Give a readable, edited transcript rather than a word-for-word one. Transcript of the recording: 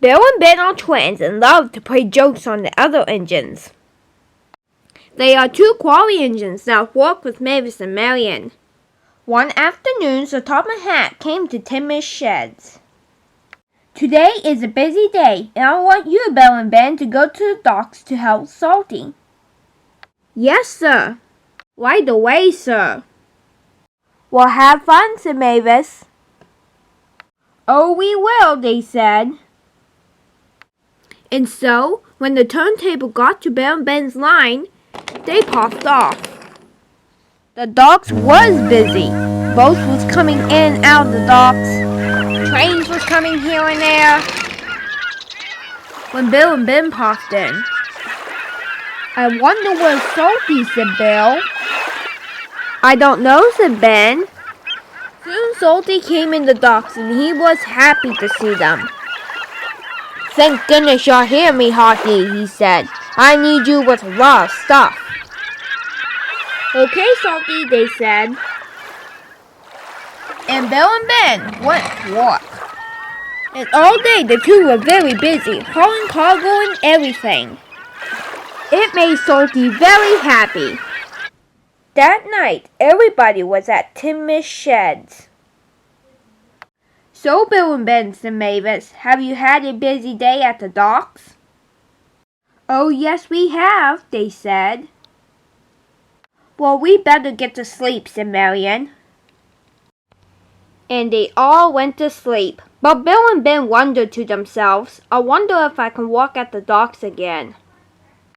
Bill and Ben are twins and love to play jokes on the other engines. They are two Quarry engines that work with Mavis and Marion. One afternoon, Sir Tom and Hat came to Timmy's sheds. Today is a busy day, and I want you, Bill and Ben, to go to the docks to help Salty. Yes, sir. Right away, sir. We'll have fun, said Mavis. Oh, we will, they said. And so, when the turntable got to Bill and Ben's line, they popped off. The docks was busy. Boats was coming in and out of the docks. Trains was coming here and there. When Bill and Ben popped in. I wonder where's Salty, said Bill. I don't know, said Ben. Soon Salty came in the docks and he was happy to see them. Thank goodness you're here, me hearty, he said. I need you with a lot of stuff. Okay, Salty, they said. And Bill and Ben went to work. And all day the two were very busy, hauling cargo and everything. It made Salty very happy. That night, everybody was at Timmy's sheds. So, Bill and Ben, said Mavis, have you had a busy day at the docks? Oh, yes, we have, they said. Well, we better get to sleep, said Marion. And they all went to sleep. But Bill and Ben wondered to themselves, I wonder if I can walk at the docks again.